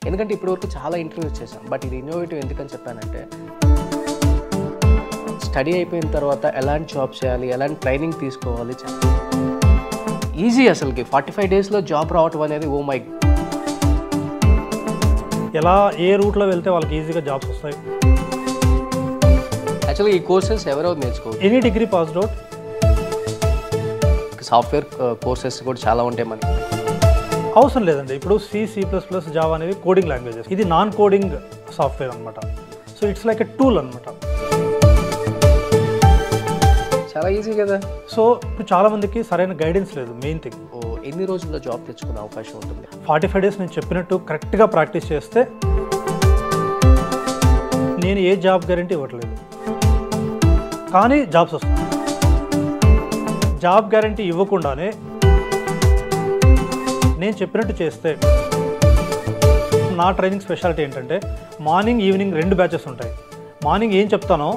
ఎందుకంటే ఇప్పటివరకు చాలా ఇంటర్వ్యూస్ చేశాను. బట్ ఇది ఇన్నోవేటివ్ ఎందుకని చెప్పానంటే, స్టడీ అయిపోయిన తర్వాత ఎలాంటి జాబ్ చేయాలి, ఎలాంటి ట్రైనింగ్ తీసుకోవాలి, ఈజీ అసలుకి 45 డేస్లో జాబ్ రావటం అనేది ఓ మై. ఎలా ఏ రూట్లో వెళ్తే వాళ్ళకి ఈజీగా జాబ్స్ వస్తాయి. యాక్చువల్గా ఈ కోర్సెస్ ఎవరెవరు నేర్చుకోవచ్చు? Any degree passed out. Software courses కూడా చాలా ఉంటాయి మనకి. అవసరం లేదండి. ఇప్పుడు C++, జావా అనేవి కోడింగ్ లాంగ్వేజెస్. ఇది నాన్ కోడింగ్ సాఫ్ట్వేర్ అనమాట. So it's like a tool అనమాట. చాలా ఈజీ కదా. సో ఇప్పుడు చాలామందికి సరైన గైడెన్స్ లేదు. Main thing. ఎన్ని రోజుల్లో జాబ్ తెచ్చుకునే అవకాశం ఉంటుంది? 45 డేస్ నేను చెప్పినట్టు కరెక్ట్గా ప్రాక్టీస్ చేస్తే నేను ఏ జాబ్ గ్యారంటీ ఇవ్వట్లేదు, కానీ జాబ్స్ వస్తాయి. జాబ్ గ్యారంటీ ఇవ్వకుండానే నేను చెప్పినట్టు చేస్తే, నా ట్రైనింగ్ స్పెషాలిటీ ఏంటంటే మార్నింగ్ ఈవినింగ్ 2 బ్యాచెస్ ఉంటాయి. మార్నింగ్ ఏం చెప్తానో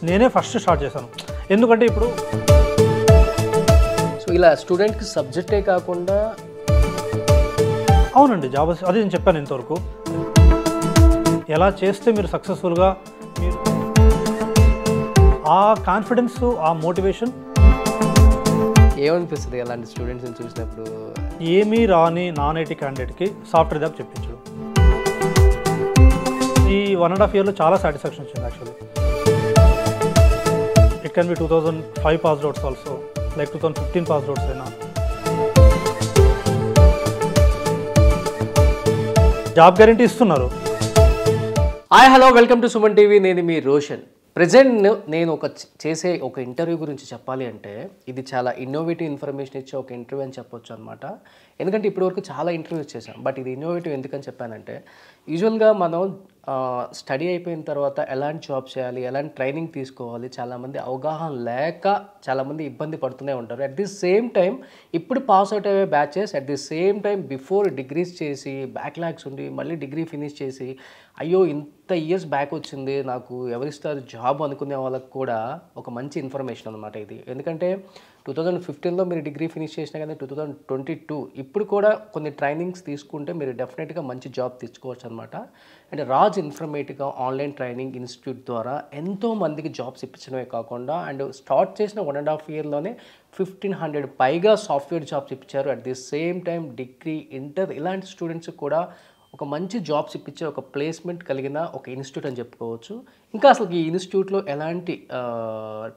నేనే ఫస్ట్ స్టార్ట్ చేశాను. ఎందుకంటే ఇప్పుడు సో ఇలా స్టూడెంట్కి సబ్జెక్టే కాకుండా. అవునండి, జాబ్ అది నేను చెప్పాను ఇంతవరకు. ఎలా చేస్తే మీరు సక్సెస్ఫుల్గా, మీరు ఆ కాన్ఫిడెన్స్, ఆ మోటివేషన్. ఏమనిపిస్తుంది అలాంటి స్టూడెంట్స్ని చూసినప్పుడు? ఏమీ రాని నాన్ ఐటీ క్యాండిడేట్కి సాఫ్ట్వేర్ జాబ్ చెప్పించడం. ఈ 1.5 ఇయర్లో చాలా సాటిస్ఫాక్షన్ వచ్చింది actually. It can be 2005 passed outs also, like 2015 passed outs అయినా. జాబ్ గ్యారంటీ ఇస్తున్నారు. Hi hello, welcome to Suman TV. నేను మీ రోషన్. ప్రజెంట్ నేను చేసే ఒక ఇంటర్వ్యూ గురించి చెప్పాలి అంటే, ఇది చాలా ఇన్నోవేటివ్ ఇన్ఫర్మేషన్ ఇచ్చే ఒక ఇంటర్వ్యూ అని చెప్పొచ్చు అనమాట. ఎందుకంటే ఇప్పటివరకు చాలా ఇంటర్వ్యూస్ చేశాం. బట్ ఇది ఇన్నోవేటివ్ ఎందుకని చెప్పానంటే, యూజువల్గా మనం స్టడీ అయిపోయిన తర్వాత ఎలాంటి జాబ్ చేయాలి, ఎలాంటి ట్రైనింగ్ తీసుకోవాలి, చాలామంది అవగాహన లేక చాలామంది ఇబ్బంది పడుతూనే ఉంటారు. అట్ ది సేమ్ టైం ఇప్పుడు పాస్ అవుట్ అయ్యే batches at the same time before degrees చేసి బ్యాక్లాగ్స్ ఉండి మళ్ళీ డిగ్రీ ఫినిష్ చేసి అయ్యో ఇంత ఇయర్స్ బ్యాక్ వచ్చింది నాకు ఎవరిస్తారు జాబ్ అనుకునే వాళ్ళకి కూడా ఒక మంచి ఇన్ఫర్మేషన్ అనమాట ఇది. ఎందుకంటే 2015లో మీరు డిగ్రీ ఫినిష్ చేసినా కానీ 2022 ఇప్పుడు కూడా కొన్ని ట్రైనింగ్స్ తీసుకుంటే మీరు డెఫినెట్గా మంచి జాబ్ తెచ్చుకోవచ్చు అనమాట. అంటే Raj Informatica online training institute ద్వారా ఎంతో మందికి జాబ్స్ ఇప్పించడమే కాకుండా, అండ్ స్టార్ట్ చేసిన 1.5 ఇయర్లోనే 1500 పైగా సాఫ్ట్వేర్ జాబ్స్ ఇప్పించారు. At the same time degree, inter ఇలాంటి స్టూడెంట్స్ కూడా ఒక మంచి జాబ్స్ ఇప్పించే ఒక ప్లేస్మెంట్ కలిగిన ఒక ఇన్స్టిట్యూట్ అని చెప్పుకోవచ్చు. ఇంకా అసలు ఈ ఇన్స్టిట్యూట్లో ఎలాంటి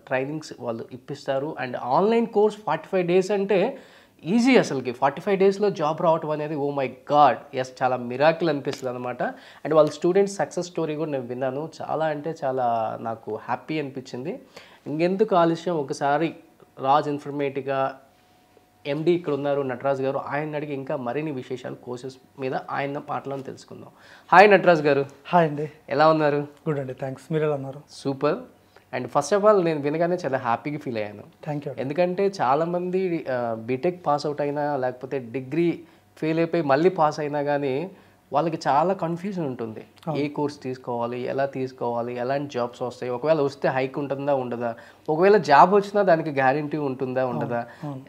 ట్రైనింగ్స్ వాళ్ళు ఇప్పిస్తారు, అండ్ ఆన్లైన్ కోర్స్ 45 డేస్ అంటే ఈజీ అసలుకి 45 డేస్లో జాబ్ రావటం అనేది ఓ మై గాడ్, ఎస్ చాలా మిరాకిల్ అనిపిస్తుంది అనమాట. అండ్ వాళ్ళ స్టూడెంట్స్ సక్సెస్ స్టోరీ కూడా నేను విన్నాను. చాలా అంటే చాలా నాకు హ్యాపీ అనిపించింది. ఇంకెందుకు ఆలస్యం, ఒకసారి రాజ్ ఇన్ఫర్మేటికా ఎండి ఇక్కడ ఉన్నారు నటరాజ్ గారు, ఆయన అడిగి ఇంకా మరిన్ని విశేషాలు కోర్సెస్ మీద ఆయన మాటలను తెలుసుకుందాం. హాయ్ నటరాజ్ గారు. హాయ్ అండి. ఎలా ఉన్నారు? గుడ్ అండి, థ్యాంక్స్. మీరు ఎలా ఉన్నారు? Super. And first of all నేను వినగానే చాలా హ్యాపీగా ఫీల్ అయ్యాను. Thank you. ఎందుకంటే చాలామంది బీటెక్ పాస్ అవుట్ అయినా లేకపోతే డిగ్రీ ఫెయిల్ అయిపోయి మళ్ళీ పాస్ అయినా కానీ వాళ్ళకి చాలా కన్ఫ్యూజన్ ఉంటుంది. ఏ కోర్స్ తీసుకోవాలి, ఎలా తీసుకోవాలి, ఎలాంటి జాబ్స్ వస్తాయి, ఒకవేళ వస్తే హైక్ ఉంటుందా ఉండదా, ఒకవేళ జాబ్ వచ్చినా దానికి గ్యారంటీ ఉంటుందా ఉండదా,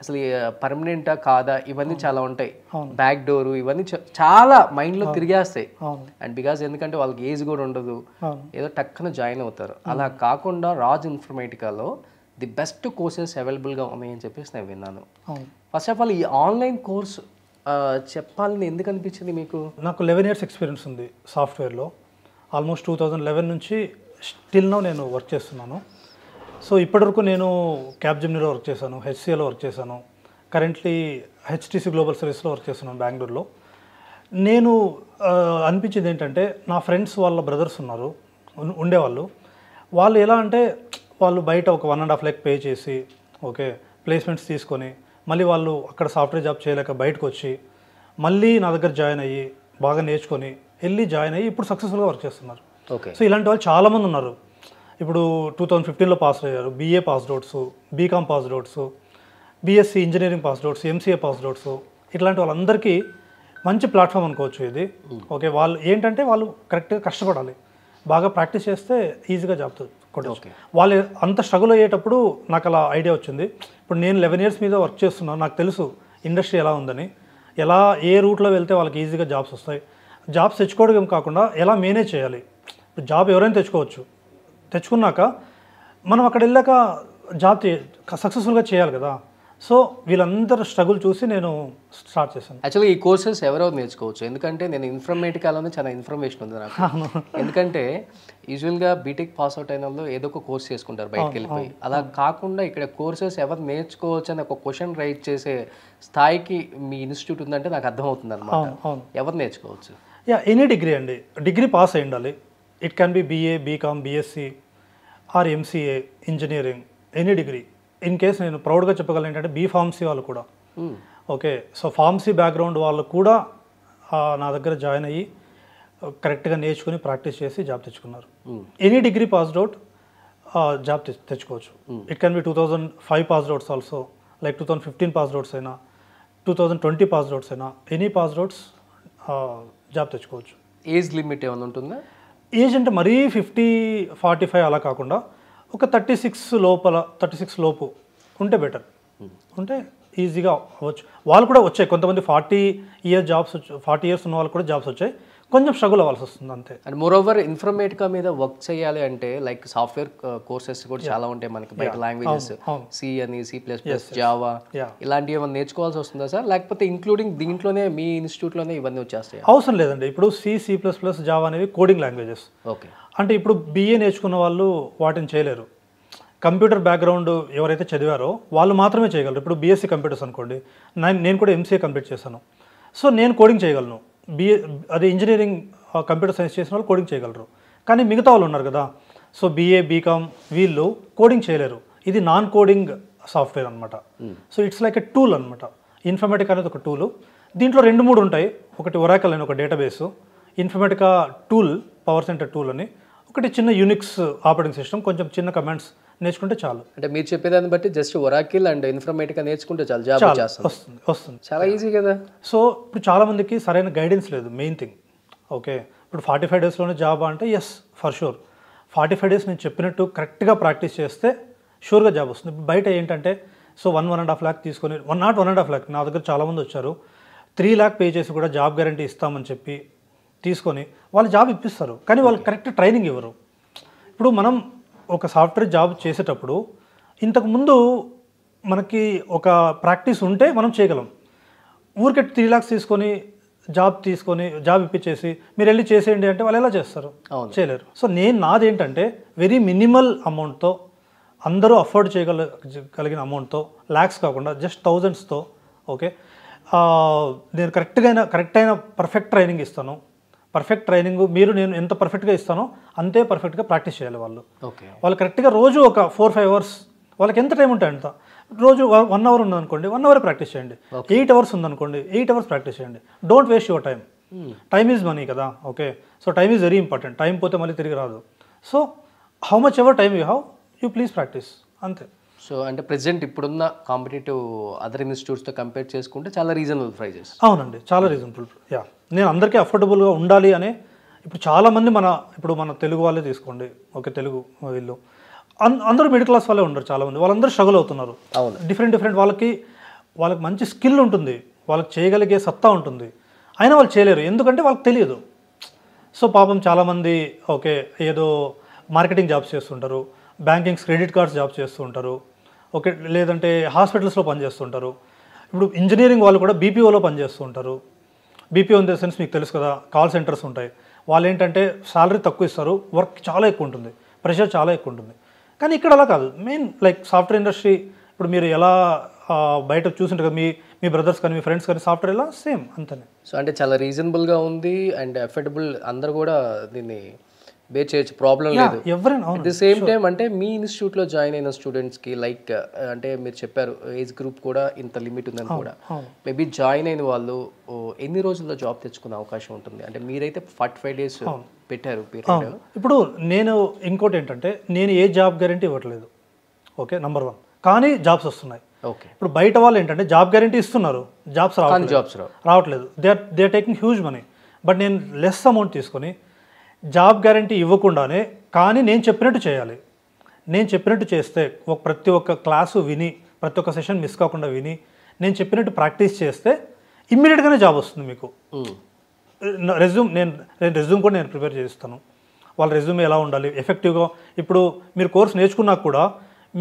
అసలు పర్మనెంటా కాదా, ఇవన్నీ చాలా ఉంటాయి. బ్యాక్ డోరు ఇవన్నీ చాలా మైండ్లో తిరిగేస్తాయి. అండ్ బికాజ్ ఎందుకంటే వాళ్ళకి ఏజ్ కూడా ఉండదు, ఏదో టక్కున జాయిన్ అవుతారు. అలా కాకుండా రాజ్ ఇన్ఫర్మేటికాలో ది బెస్ట్ కోర్సెస్ అవైలబుల్గా ఉన్నాయని చెప్పేసి నేను విన్నాను. ఫస్ట్ ఆఫ్ ఆల్ ఈ ఆన్లైన్ కోర్స్ చెప్పాలని ఎందుకు అనిపించింది మీకు? నాకు 11 ఇయర్స్ ఎక్స్పీరియన్స్ ఉంది సాఫ్ట్వేర్లో. ఆల్మోస్ట్ 2011 నుంచి స్టిల్ నౌ నేను వర్క్ చేస్తున్నాను. సో ఇప్పటివరకు నేను క్యాప్జెమినీలో వర్క్ చేశాను, హెచ్సిఏలో వర్క్ చేశాను, కరెంట్లీ హెచ్టిసి గ్లోబల్ సర్వీస్లో వర్క్ చేస్తున్నాను బెంగళూరులో. నేను అనిపించింది ఏంటంటే, నా ఫ్రెండ్స్ వాళ్ళ బ్రదర్స్ ఉన్నారు, ఉండేవాళ్ళు. వాళ్ళు ఎలా అంటే, వాళ్ళు బయట ఒక 1.5 lakh పే చేసి ఓకే ప్లేస్మెంట్స్ తీసుకొని మళ్ళీ వాళ్ళు అక్కడ సాఫ్ట్వేర్ జాబ్ చేయలేక బయటకు వచ్చి మళ్ళీ నా దగ్గర జాయిన్ అయ్యి బాగా నేర్చుకొని వెళ్ళి జాయిన్ అయ్యి ఇప్పుడు సక్సెస్ఫుల్గా వర్క్ చేస్తున్నారు. ఓకే. సో ఇలాంటి వాళ్ళు చాలామంది ఉన్నారు. ఇప్పుడు 2015లో పాస్ అయ్యారు, BA passed outs, BCom passed outs, BSc engineering passed outs, MCA passed outs, ఇట్లాంటి వాళ్ళందరికీ మంచి ప్లాట్ఫామ్ అనుకోవచ్చు ఇది. ఓకే, వాళ్ళు ఏంటంటే వాళ్ళు కరెక్ట్గా కష్టపడాలి, బాగా ప్రాక్టీస్ చేస్తే ఈజీగా జాబ్ కొట్టచ్చు. వాళ్ళు అంత స్ట్రగుల్ అయ్యేటప్పుడు నాకు అలా ఐడియా వచ్చింది. ఇప్పుడు నేను 11 ఇయర్స్ మీద వర్క్ చేస్తున్నాను, నాకు తెలుసు ఇండస్ట్రీ ఎలా ఉందని. ఎలా ఏ రూట్లో వెళ్తే వాళ్ళకి ఈజీగా జాబ్స్ వస్తాయి, జాబ్స్ తెచ్చుకోవడం కాకుండా ఎలా మేనేజ్ చేయాలి. ఇప్పుడు జాబ్ ఎవరైనా తెచ్చుకున్నాక మనం అక్కడ వెళ్ళాక జాబ్ సక్సెస్ఫుల్గా చేయాలి కదా. సో వీళ్ళందరూ స్ట్రగుల్ చూసి నేను స్టార్ట్ చేశాను. యాక్చువల్లీ ఈ కోర్సెస్ ఎవరెవరు నేర్చుకోవచ్చు, ఎందుకంటే నేను ఇన్ఫర్మేటికాలోనే చాలా ఇన్ఫర్మేషన్ ఉంది నాకు. ఎందుకంటే యూజువల్గా బీటెక్ పాస్ అవుట్ అయిన వాళ్ళు ఏదో ఒక కోర్స్ చేసుకుంటారు బయటకు వెళ్ళిపోయి. అలా కాకుండా ఇక్కడ కోర్సెస్ ఎవరు నేర్చుకోవచ్చు అని ఒక క్వశ్చన్ రైట్ చేసే స్థాయికి మీ ఇన్స్టిట్యూట్ ఉందంటే నాకు అర్థమవుతుంది అనమాట. ఎవరు నేర్చుకోవచ్చు? ఎనీ డిగ్రీ అండి, డిగ్రీ పాస్ అయి ఉండాలి. It can be BA, BCom, BSc or MCA, engineering, any degree. In case నేను ప్రౌడ్గా చెప్పగలను ఏంటంటే B.Pharmacy వాళ్ళు కూడా, ఓకే, సో ఫార్మసీ బ్యాక్గ్రౌండ్ వాళ్ళు కూడా నా దగ్గర జాయిన్ అయ్యి కరెక్ట్గా నేర్చుకుని ప్రాక్టీస్ చేసి జాబ్ తెచ్చుకున్నారు. Any degree passed out job తెచ్చుకోవచ్చు. It can be 2005 passed outs also, like 2015 passed outs అయినా, 2020 పాస్డ్ అవుట్స్ అయినా, ఎనీ పాస్డ్ అవుట్స్ జాబ్ తెచ్చుకోవచ్చు. ఏజ్ లిమిట్ ఏమైనా ఉంటుందా? ఏజ్ అంటే మరీ 50-45 అలా కాకుండా ఒక 36 లోపు ఉంటే బెటర్. ఉంటే ఈజీగా అవ్వచ్చు. వాళ్ళు కూడా వచ్చాయి కొంతమంది 40 ఇయర్స్ ఉన్న వాళ్ళు కూడా జాబ్స్ వచ్చాయి. కొంచెం స్ట్రగుల్ అవ్వాల్సి వస్తుంది అంతే. అండ్ మోరోవర్ ఇన్ఫర్మేటికా మీద వర్క్ చేయాలి అంటే లైక్ సాఫ్ట్వేర్ కోర్సెస్ కూడా చాలా ఉంటాయి మనకి బయట, లాంగ్వేజెస్ C అని, C++, జావా ఇలాంటివి ఏమైనా నేర్చుకోవాల్సి వస్తుందా సార్, లేకపోతే ఇంక్లూడింగ్ దీంట్లోనే మీ ఇన్స్టిట్యూట్లోనే ఇవన్నీ వచ్చేస్తాయి? అవసరం లేదండి. ఇప్పుడు C++, జావా అనేవి కోడింగ్ లాంగ్వేజెస్. ఓకే, అంటే ఇప్పుడు BA నేర్చుకున్న వాళ్ళు వాటిని చేయలేరు. కంప్యూటర్ బ్యాక్గ్రౌండ్ ఎవరైతే చదివారో వాళ్ళు మాత్రమే చేయగలరు. ఇప్పుడు BSc కంప్యూటర్స్ అనుకోండి, నేను కూడా MCA కంప్లీట్ చేశాను. సో నేను కోడింగ్ చేయగలను. అదే ఇంజనీరింగ్ కంప్యూటర్ సైన్స్ చేసిన వాళ్ళు కోడింగ్ చేయగలరు. కానీ మిగతా వాళ్ళు ఉన్నారు కదా, సో BA, BCom వీళ్ళు కోడింగ్ చేయలేరు. ఇది నాన్ కోడింగ్ సాఫ్ట్వేర్ అనమాట. So it's like a tool అనమాట. ఇన్ఫర్మేటికా అనేది ఒక టూలు. దీంట్లో 2-3 ఉంటాయి. ఒకటి ఒరాకల్ అని ఒక database, Informatica tool, power centre tool అని, ఒకటి చిన్న యూనిక్స్ ఆపరేటింగ్ సిస్టమ్, కొంచెం చిన్న కమాండ్స్ నేర్చుకుంటే చాలు. అంటే మీరు చెప్పేదాన్ని బట్టి జస్ట్ ఒరాకిల్ అండ్ ఇన్ఫర్మేటికా నేర్చుకుంటే చాలు, జాబ్ వస్తుంది. చాలా ఈజీ కదా. సో ఇప్పుడు చాలామందికి సరైన గైడెన్స్ లేదు, మెయిన్ థింగ్. ఓకే, ఇప్పుడు 45 డేస్లోనే జాబ్ అంటే ఎస్, ఫర్ షూర్. 45 డేస్ నేను చెప్పినట్టు కరెక్ట్గా ప్రాక్టీస్ చేస్తే షూర్గా జాబ్ వస్తుంది. ఇప్పుడు బయట ఏంటంటే సో 1.5 lakh తీసుకొని, 1.5 lakh, నా దగ్గర చాలామంది వచ్చారు, 3 lakh పే చేసి కూడా జాబ్ గ్యారంటీ ఇస్తామని చెప్పి తీసుకొని వాళ్ళు జాబ్ ఇప్పిస్తారు. కానీ వాళ్ళు కరెక్ట్ ట్రైనింగ్ ఇవ్వరు. ఇప్పుడు మనం ఒక సాఫ్ట్వేర్ జాబ్ చేసేటప్పుడు ఇంతకుముందు మనకి ఒక ప్రాక్టీస్ ఉంటే మనం చేయగలం. ఊరికే 3 lakhs తీసుకొని జాబ్ ఇప్పించేసి మీరు వెళ్ళి చేసేయండి అంటే వాళ్ళు ఎలా చేస్తారు? చేయలేరు. సో నాదేంటంటే వెరీ మినిమల్ అమౌంట్తో, అందరూ అఫోర్డ్ చేయగలిగిన అమౌంట్తో, ల్యాక్స్ కాకుండా జస్ట్ థౌజండ్స్తో, ఓకే, నేను కరెక్ట్ అయిన పర్ఫెక్ట్ ట్రైనింగ్ ఇస్తాను. పర్ఫెక్ట్ ట్రైనింగ్ నేను ఎంత పర్ఫెక్ట్గా ఇస్తానో అంతే పర్ఫెక్ట్గా ప్రాక్టీస్ చేయాలి వాళ్ళు. వాళ్ళు కరెక్ట్గా రోజు ఒక 4-5 hours, వాళ్ళకి ఎంత టైం ఉంటే అంత, రోజు 1 hour ఉందనుకోండి 1 hour ప్రాక్టీస్ చేయండి. 8 hours ఉందనుకోండి 8 hours ప్రాక్టీస్ చేయండి. Don't waste your time. Time is money కదా. Okay, so time is very important. Time పోతే మళ్ళీ తిరిగి రాదు. So how much ever time you have, you please practice, అంతే. సో అంటే ప్రెసెంట్ ఇప్పుడున్న కాంపిటేటివ్ అదర్ ఇన్స్టిట్యూట్స్తో కంపేర్ చేసుకుంటే చాలా రీజనబుల్ ప్రైజెస్. అవునండి, చాలా రీజనబుల్. నేను అందరికీ అఫోర్డబుల్గా ఉండాలి అనే, ఇప్పుడు చాలామంది ఇప్పుడు మన తెలుగు వాళ్ళే తీసుకోండి, ఓకే, తెలుగు వీళ్ళు అందరూ మిడిల్ క్లాస్ వాళ్ళే ఉండరు. చాలామంది వాళ్ళందరూ స్ట్రగుల్ అవుతున్నారు. డిఫరెంట్ వాళ్ళకి మంచి స్కిల్ ఉంటుంది, వాళ్ళకి చేయగలిగే సత్తా ఉంటుంది, అయినా వాళ్ళు చేయలేరు. ఎందుకంటే వాళ్ళకి తెలియదు. సో పాపం చాలామంది ఓకే ఏదో మార్కెటింగ్ జాబ్స్ చేస్తుంటారు, బ్యాంకింగ్స్, క్రెడిట్ కార్డ్స్ జాబ్స్ చేస్తూ ఉంటారు, ఓకే, లేదంటే హాస్పిటల్స్లో పనిచేస్తుంటారు. ఇప్పుడు ఇంజనీరింగ్ వాళ్ళు కూడా BPOలో పనిచేస్తూ ఉంటారు. BPO ఇన్ ద సెన్స్ మీకు తెలుసు కదా, కాల్ సెంటర్స్ ఉంటాయి. వాళ్ళు ఏంటంటే శాలరీ తక్కువ ఇస్తారు, వర్క్ చాలా ఎక్కువ ఉంటుంది, ప్రెషర్ చాలా ఎక్కువ ఉంటుంది. కానీ ఇక్కడ అలా కాదు. మెయిన్ లైక్ సాఫ్ట్వేర్ ఇండస్ట్రీ, ఇప్పుడు మీరు ఎలా బయట చూసింటారు కదా, మీ బ్రదర్స్ కానీ మీ ఫ్రెండ్స్ కానీ సాఫ్ట్వేర్ ఎలా సేమ్ అంతనే. సో అంటే చాలా రీజనబుల్గా ఉంది అండ్ అఫోర్డబుల్, అందరు కూడా దీన్ని బేర్ చేయొచ్చు, ప్రాబ్లం లేదు ఎవరైనా. అట్ ది సేమ్ టైం అంటే మీ ఇన్స్టిట్యూట్లో జాయిన్ అయిన స్టూడెంట్స్కి లైక్ అంటే మీరు చెప్పారు ఏజ్ గ్రూప్ కూడా ఇంత లిమిట్ ఉందని కూడా, మేబీ జాయిన్ అయిన వాళ్ళు ఎన్ని రోజుల్లో జాబ్ తెచ్చుకునే అవకాశం ఉంటుంది? అంటే మీరైతే 45 days పెట్టారు పీరియడ్. ఇప్పుడు నేను ఇంకోటి ఏంటంటే నేను ఏ జాబ్ గ్యారంటీ ఇవ్వట్లేదు, ఓకే, నంబర్ 1. కానీ జాబ్స్ వస్తున్నాయి. ఓకే, ఇప్పుడు బయట వాళ్ళు ఏంటంటే జాబ్ గ్యారంటీ ఇస్తున్నారు, జాబ్స్ రావట్లేదు. They are taking huge money. But నేను లెస్ అమౌంట్ తీసుకొని జాబ్ గ్యారంటీ ఇవ్వకుండానే, కానీ నేను చెప్పినట్టు చేయాలి. నేను చెప్పినట్టు చేస్తే ప్రతి ఒక్క క్లాసు విని, ప్రతి ఒక్క సెషన్ మిస్ కాకుండా విని, నేను చెప్పినట్టు ప్రాక్టీస్ చేస్తే ఇమ్మీడియట్గానే జాబ్ వస్తుంది మీకు. నేను రెజ్యూమ్ కూడా నేను ప్రిపేర్ చేస్తాను. వాళ్ళ రెజ్యూమ్ ఎలా ఉండాలి ఎఫెక్టివ్గా. ఇప్పుడు మీరు కోర్స్ నేర్చుకున్నా కూడా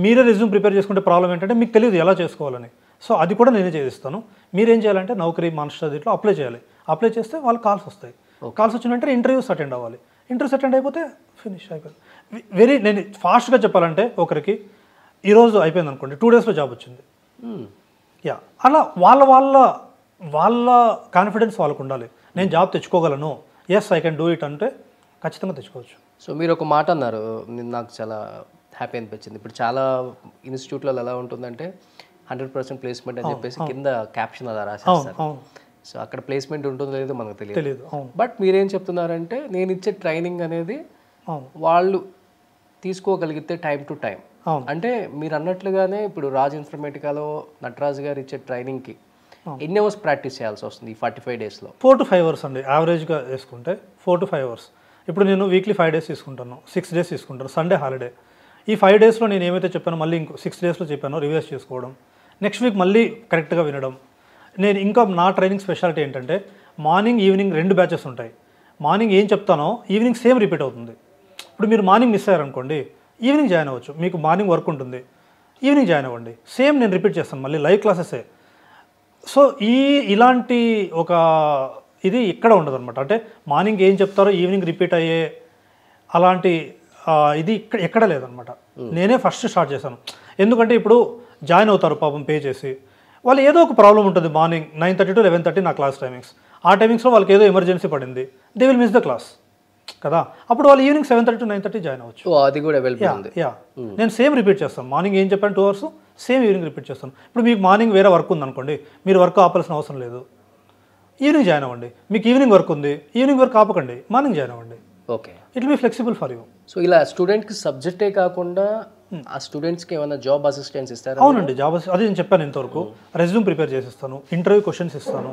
మీరే రెజ్యూమ్ ప్రిపేర్ చేసుకుంటే ప్రాబ్లం ఏంటంటే మీకు తెలియదు ఎలా చేసుకోవాలని. సో అది కూడా నేనే చేయిస్తాను. మీరేం చేయాలంటే నౌకరీ మాన్స్టర్ దీంట్లో అప్లై చేయాలి. అప్లై చేస్తే వాళ్ళకి కాల్స్ వస్తాయి. కాల్స్ వచ్చిన వెంటనే ఇంటర్వ్యూస్ అటెండ్ అవ్వాలి. ఇంటర్వ్యూస్ అటెండ్ అయిపోతే ఫినిష్ అయిపోయింది. నేను ఫాస్ట్గా చెప్పాలంటే ఒకరికి ఈరోజు అయిపోయింది అనుకోండి, 2 daysలో జాబ్ వచ్చింది. యా, అలా వాళ్ళ కాన్ఫిడెన్స్ వాళ్ళకు ఉండాలి. నేను జాబ్ తెచ్చుకోగలను, yes I can do it అంటే ఖచ్చితంగా తెచ్చుకోవచ్చు. సో మీరు ఒక మాట అన్నారు, నాకు చాలా హ్యాపీ అనిపించింది. ఇప్పుడు చాలా ఇన్స్టిట్యూట్లలో ఎలా ఉంటుందంటే 100% ప్లేస్మెంట్ అని చెప్పేసి కింద క్యాప్షన్ అలా రాసేస్తారు. సో అక్కడ ప్లేస్మెంట్ ఉంటుందో లేదో మనకు తెలియదు. బట్ మీరేం చెప్తున్నారంటే నేను ఇచ్చే ట్రైనింగ్ అనేది వాళ్ళు తీసుకోగలిగితే టైం టు టైం. అంటే మీరు అన్నట్లుగానే ఇప్పుడు రాజ్ ఇన్ఫర్మేటికాలో నటరాజ్ గారు ఇచ్చే ట్రైనింగ్కి ఎన్ని అవర్స్ ప్రాక్టీస్ చేయాల్సి వస్తుంది ఈ 45 daysలో? 4 to 5 hours అండి యావరేజ్గా వేసుకుంటే. 4 to 5 hours. ఇప్పుడు నేను వీక్లీ 5 days తీసుకుంటాను, 6 days తీసుకుంటాను, సండే హాలిడే. ఈ 5 daysలో నేను ఏమైతే చెప్పానో మళ్ళీ ఇంకో 6 daysలో చెప్పానో రివైజ్ చేసుకోవడం, నెక్స్ట్ వీక్ మళ్ళీ కరెక్ట్గా వినడం. నేను ఇంకా నా ట్రైనింగ్ స్పెషాలిటీ ఏంటంటే మార్నింగ్ ఈవినింగ్ 2 batches ఉంటాయి. మార్నింగ్ ఏం చెప్తానో ఈవినింగ్ సేమ్ రిపీట్ అవుతుంది. ఇప్పుడు మీరు మార్నింగ్ మిస్ అయ్యారనుకోండి, ఈవినింగ్ జాయిన్ అవ్వచ్చు. మీకు మార్నింగ్ వర్క్ ఉంటుంది, ఈవినింగ్ జాయిన్ అవ్వండి. సేమ్ నేను రిపీట్ చేస్తాను, మళ్ళీ లైవ్ క్లాసెసే. సో ఇలాంటి ఒక ఇది ఇక్కడ ఉండదు అనమాట. అంటే మార్నింగ్ ఏం చెప్తారో ఈవినింగ్ రిపీట్ అయ్యే అలాంటి ఇది ఎక్కడ లేదనమాట. నేనే ఫస్ట్ స్టార్ట్ చేశాను. ఎందుకంటే ఇప్పుడు జాయిన్ అవుతారు పాపం పే చేసి, వాళ్ళు ఏదో ఒక ప్రాబ్లం ఉంటుంది. మార్నింగ్ 9:30 to 11:30 నా క్లాస్ టైమింగ్స్. ఆ టైమింగ్స్లో వాళ్ళకి ఏదో ఎమర్జెన్సీ పడింది, they will miss the class కదా. అప్పుడు వాళ్ళు ఈవినింగ్ 7:30 to 9:30 జాయిన్ అవ్వచ్చు. అది కూడా నేను సేమ్ రిపీట్ చేస్తాను. మార్నింగ్ ఏం చెప్పాను 2 hours, సేమ్ ఈవినింగ్ రిపీట్ చేస్తాను. ఇప్పుడు మీకు మార్నింగ్ వేరే వర్క్ ఉందనుకోండి, మీరు వర్క్ ఆపాల్సిన అవసరం లేదు, ఈవినింగ్ జాయిన్ అవ్వండి. మీకు ఈవినింగ్ వర్క్ ఉంది, ఈవినింగ్ వర్క్ ఆపకండి, మార్నింగ్ జాయిన్ అవ్వండి. Okay, it will be flexible for you. So ఇలా స్టూడెంట్కి సబ్జెక్టే కాకుండా ఆ స్టూడెంట్స్కి ఏమైనా జాబ్ అసిస్టెన్స్ ఇస్తారా? అవునండి, జాబ్ అది నేను చెప్పాను ఇంతవరకు. రెజ్యూమ్ ప్రిపేర్ చేసిస్తాను, ఇంటర్వ్యూ క్వశ్చన్స్ ఇస్తాను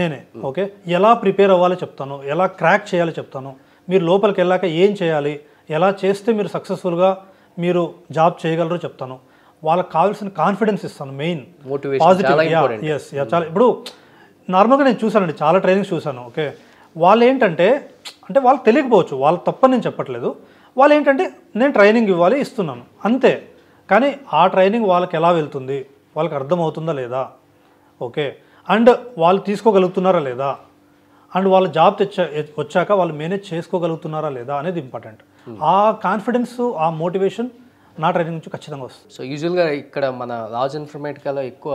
నేనే. ఓకే, ఎలా ప్రిపేర్ అవ్వాలో చెప్తాను, ఎలా క్రాక్ చేయాలో చెప్తాను. మీరు లోపలికి వెళ్ళాక ఏం చేయాలి, ఎలా చేస్తే మీరు సక్సెస్ఫుల్గా మీరు జాబ్ చేయగలరో చెప్తాను. వాళ్ళకి కావాల్సిన కాన్ఫిడెన్స్ ఇస్తాను, మెయిన్ పాజిటివ్. ఎస్, చాలా. ఇప్పుడు నార్మల్గా నేను చూసానండి, చాలా ట్రైనింగ్స్ చూశాను. ఓకే, వాళ్ళు ఏంటంటే అంటే వాళ్ళకి తెలియకపోవచ్చు, వాళ్ళ తప్పని నేను చెప్పట్లేదు. వాళ్ళు ఏంటంటే నేను ట్రైనింగ్ ఇవ్వాలి, ఇస్తున్నాను అంతే. కానీ ఆ ట్రైనింగ్ వాళ్ళకి ఎలా వెళ్తుంది, వాళ్ళకి అర్థమవుతుందా లేదా, ఓకే, అండ్ వాళ్ళు తీసుకోగలుగుతున్నారా లేదా, అండ్ వాళ్ళ జాబ్ వచ్చాక వాళ్ళు మేనేజ్ చేసుకోగలుగుతున్నారా లేదా అనేది ఇంపార్టెంట్. ఆ కాన్ఫిడెన్స్, ఆ మోటివేషన్ నా ట్రైనింగ్ నుంచి ఖచ్చితంగా వస్తుంది. సో యూజువల్గా ఇక్కడ మన రాజ్ ఇన్ఫర్మేటికాలో ఎక్కువ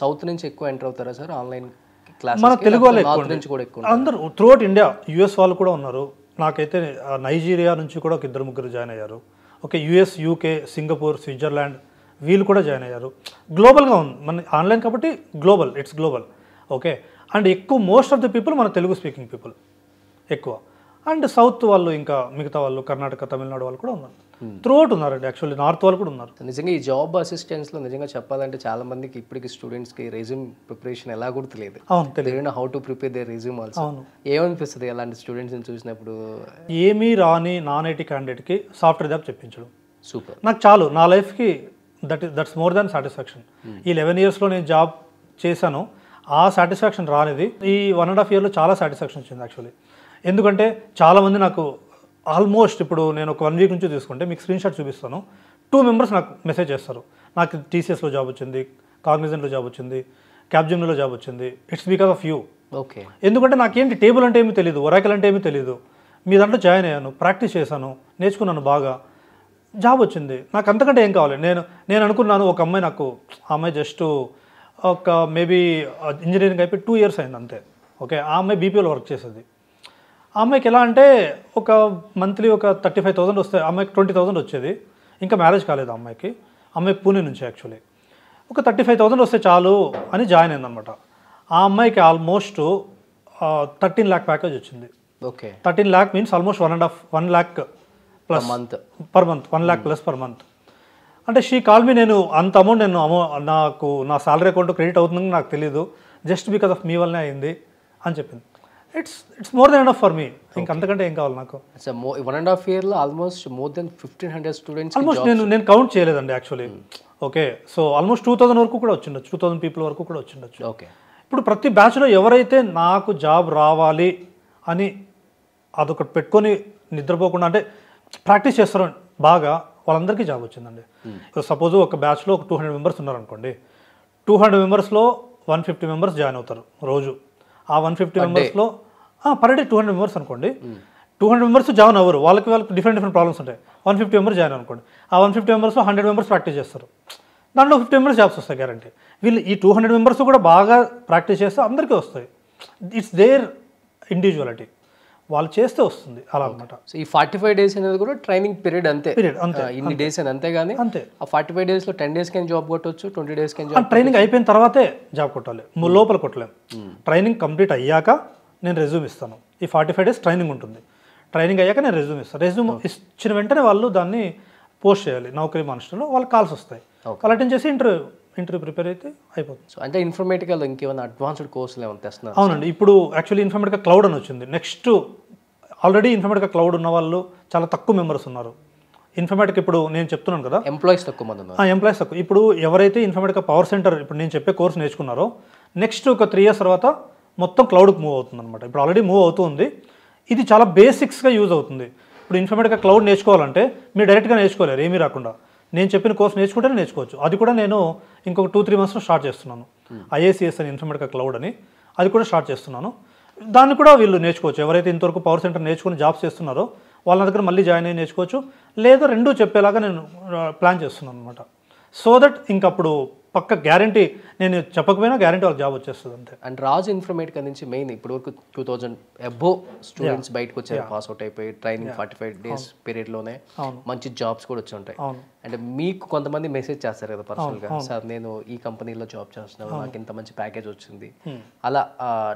సౌత్ నుంచి ఎక్కువ ఎంటర్ అవుతారా సార్ ఆన్లైన్ క్లాస్? మన తెలుగు వాళ్ళు ఎక్కువ, అందరూ త్రూఅవుట్ ఇండియా. యుఎస్ వాళ్ళు కూడా ఉన్నారు. నాకైతే నైజీరియా నుంచి కూడా ఒక 2-3 జాయిన్ అయ్యారు. Okay, US, UK, Singapore, Switzerland వీళ్ళు కూడా జాయిన్ అయ్యారు. గ్లోబల్గా ఉంది మన ఆన్లైన్ కాబట్టి, global, it's global. Okay, and ఎక్కువ మోస్ట్ ఆఫ్ ద పీపుల్ మన తెలుగు స్పీకింగ్ పీపుల్ ఎక్కువ. అండ్ సౌత్ వాళ్ళు, ఇంకా మిగతా వాళ్ళు కర్ణాటక, తమిళనాడు వాళ్ళు కూడా ఉన్నారు. త్రూఅవుట్ ఉన్నారండి. యాక్చువల్లీ నార్త్ వాళ్ళు కూడా ఉన్నారు. నిజంగా ఈ జాబ్ అసిస్టెన్స్లో నిజంగా చెప్పాలంటే చాలా మందికి ఇప్పటికి స్టూడెంట్స్కి రెజ్యూమ్ ప్రిపరేషన్ ఎలా గుర్తులేదు. తెలియదు how to prepare the resume also. ఏమనిపిస్తుంది అలాంటి స్టూడెంట్స్ని చూసినప్పుడు? ఏమీ రాని నాన్ ఐటీ క్యాండిడేట్కి సాఫ్ట్వేర్ జాబ్ చెప్పించడం సూపర్. నాకు చాలు, నా లైఫ్కి దట్స్ మోర్ దాన్ సాటిస్ఫాక్షన్. ఈ 11 yearsలో నేను జాబ్ చేశాను, ఆ సాటిస్ఫాక్షన్ రానిది ఈ 1.5 yearలో చాలా సాటిస్ఫాక్షన్ వచ్చింది యాక్చువల్లీ. ఎందుకంటే చాలామంది నాకు ఆల్మోస్ట్, ఇప్పుడు నేను ఒక 1 week నుంచి తీసుకుంటే మీకు స్క్రీన్ షాట్ చూపిస్తాను, 2 members నాకు మెసేజ్ చేస్తారు, నాకు టీసీఎస్లో జాబ్ వచ్చింది, కాగ్నిజెంట్లో జాబ్ వచ్చింది, క్యాప్జెమినీలో జాబ్ వచ్చింది, it's because of you. Okay, ఎందుకంటే నాకేంటి టేబుల్ అంటే ఏమీ తెలియదు, ఒరాకిల్ అంటే ఏమీ తెలియదు, మీ దాంట్లో జాయిన్ అయ్యాను, ప్రాక్టీస్ చేశాను, నేర్చుకున్నాను బాగా, జాబ్ వచ్చింది. నాకు అంతకంటే ఏం కావాలి? నేను అనుకున్నాను, ఒక అమ్మాయి నాకు, ఆ అమ్మాయి జస్ట్ ఒక మేబీ ఇంజనీరింగ్ అయిపోయి 2 years అయింది అంతే. ఓకే, ఆ అమ్మాయి బీపీఓలో వర్క్ చేసేది. ఆ అమ్మాయికి ఎలా అంటే ఒక మంత్లీ ఒక 35,000 వస్తాయి, అమ్మాయికి 20,000 వచ్చేది. ఇంకా మ్యారేజ్ కాలేదు ఆ అమ్మాయికి. అమ్మాయి పూణే నుంచి యాక్చువల్లీ. ఒక 35,000 వస్తే చాలు అని జాయిన్ అయిందనమాట. ఆ అమ్మాయికి ఆల్మోస్ట్ 13 lakh ప్యాకేజ్ వచ్చింది. Okay, 13 lakh means almost 1 lakh plus per month, 1 lakh plus per month. అంటే షీ కాల్ మీ, నేను అంత అమౌంట్ నాకు నా సాలరీ అకౌంట్ క్రెడిట్ అవుతుందని నాకు తెలియదు, జస్ట్ బికాస్ ఆఫ్ మీ వల్లనే అయింది అని చెప్పింది. It's more than enough for me. ఇంకా అంతకంటే ఏం కావాలి నాకు? 1.5 yearలో almost more than 1,500 students. Almost నేను కౌంట్ చేయలేదండి యాక్చువల్లీ. ఓకే, సో ఆల్మోస్ట్ 2,000 వరకు కూడా వచ్చిండొచ్చు, 2,000 people వరకు కూడా వచ్చిండొచ్చు. ఓకే, ఇప్పుడు ప్రతి బ్యాచ్లో ఎవరైతే నాకు జాబ్ రావాలి అని అదొకటి పెట్టుకొని నిద్రపోకుండా అంటే ప్రాక్టీస్ చేస్తారో బాగా, వాళ్ళందరికీ జాబ్ వచ్చిందండి. సపోజ్ ఒక బ్యాచ్లో ఒక 200 మెంబర్స్ ఉన్నారనుకోండి, 200 మెంబర్స్లో 150 మెంబర్స్ జాయిన్ అవుతారు రోజు. ఆ 150 మెంబర్స్లో పర్ డే 200 మెంబర్స్ అనుకోండి, 200 మెంబర్స్ జాయిన్ అవ్వరు, వాళ్ళకి డిఫరెంట్ ప్రాబ్లమ్స్ ఉంటాయి. 150 మెంబర్స్ జాయిన్ అనుకోండి, ఆ 150 మెంబర్స్లో 100 మెంబర్స్ ప్రాక్టీస్ చేస్తారు, దాంట్లో 50 మెంబర్స్ జాబ్స్ వస్తాయి గ్యారంటీ. వీళ్ళు ఈ 200 మెంబర్స్ కూడా బాగా ప్రాక్టీస్ చేస్తే అందరికీ వస్తాయి. ఇట్స్ దేర్ ఇండివిజువాలిటీ, వాళ్ళు చేస్తే వస్తుంది అలా అనమాట. సో ఈ 45 days అనేది కూడా ట్రైనింగ్ పీరియడ్ అంతే, అంతే ఇన్ని డేస్ అని అంతే. కానీ అంతే ఆ 45 daysలో 10 days కి జాబ్ కొట్టవచ్చు, 20 days కి జాబ్. ట్రైనింగ్ అయిపోయిన తర్వాతే జాబ్ కొట్టాలి, లోపల కొట్టలేము. ట్రైనింగ్ కంప్లీట్ అయ్యాక నేను రెజ్యూమ్ ఇస్తాను. ఈ 45 days ట్రైనింగ్ ఉంటుంది. ట్రైనింగ్ అయ్యాక నేను రెజ్యూమ్ ఇస్తాను. రెజ్యూమ్ ఇచ్చిన వెంటనే వాళ్ళు దాన్ని పోస్ట్ చేయాలి నౌకరీ మానిస్టర్లో, వాళ్ళకి కాల్స్ వస్తాయి, వాళ్ళు అటెండ్ చేసి ఇంటర్వ్యూ ప్రిపేర్ అయితే అయిపోతుంది. సో అంటే ఇన్ఫర్మేటికల్ ఇంకేమైనా అడ్వాన్స్డ్ కోర్సులు ఏమైనా తెస్తున్నారు? అవునండి, ఇప్పుడు యాక్చువల్లీ ఇన్ఫర్మేటికా క్లౌడ్ అని వచ్చింది. నెక్స్ట్ ఆల్రెడీ ఇన్ఫర్మేటికా క్లౌడ్ ఉన్న వాళ్ళు చాలా తక్కువ మెంబర్స్ ఉన్నారు. ఇన్ఫర్మేటిక్ ఇప్పుడు నేను చెప్తున్నాను కదా, ఎంప్లాయీస్ తక్కువ మంది ఉన్నారు. ఎంప్లాయీస్ తక్కువ. ఇప్పుడు ఎవరైతే ఇన్ఫర్మేటికా పవర్ సెంటర్ ఇప్పుడు నేను చెప్పే కోర్స్ నేర్చుకున్నారో, నెక్స్ట్ ఒక 3 years తర్వాత మొత్తం క్లౌడ్కి మూవ్ అవుతుంది అనమాట. ఇప్పుడు ఆల్రెడీ మూవ్ అవుతుంది. ఇది చాలా బేసిక్స్గా యూజ్ అవుతుంది. ఇప్పుడు ఇన్ఫర్మేటికా క్లౌడ్ నేర్చుకోవాలంటే మీరు డైరెక్ట్గా నేర్చుకోలేరు, ఏమీ రాకుండా. నేను చెప్పిన కోర్స్ నేర్చుకుంటేనే నేర్చుకోవచ్చు. అది కూడా నేను ఇంకొక 2-3 monthsలో స్టార్ట్ చేస్తున్నాను. IACS అని ఇన్ఫర్మేటికా క్లౌడ్ అని, అది కూడా స్టార్ట్ చేస్తున్నాను. దాన్ని కూడా వీళ్ళు నేర్చుకోవచ్చు. ఎవరైతే ఇంతవరకు పవర్ సెంటర్ నేర్చుకుని జాబ్స్ చేస్తున్నారో వాళ్ళ దగ్గర మళ్ళీ జాయిన్ అయ్యి నేర్చుకోవచ్చు. లేదా రెండూ చెప్పేలాగా నేను ప్లాన్ చేస్తున్నాను అనమాట. సో దట్ ఇంకప్పుడు పక్క గ్యారంటీ, నేను చెప్పకపోయినా గ్యారంటీ వాళ్ళకి జాబ్ వచ్చేస్తుంది అంతే. అండ్ రాజు ఇన్ఫర్మేటికా నుంచి మెయిన్ ఇప్పటివరకు 2000 అబోవ్ స్టూడెంట్స్ బయటకు వచ్చారు, పాస్ అవుట్ అయిపోయి ట్రైనింగ్ 45 days పీరియడ్లోనే మంచి జాబ్స్ కూడా వచ్చి ఉంటాయి. అంటే మీకు కొంతమంది మెసేజ్ చేస్తారు కదా పర్సనల్గా, సార్ నేను ఈ కంపెనీలో జాబ్ చేస్తున్నాను, నాకు ఇంత మంచి ప్యాకేజ్ వచ్చింది. అలా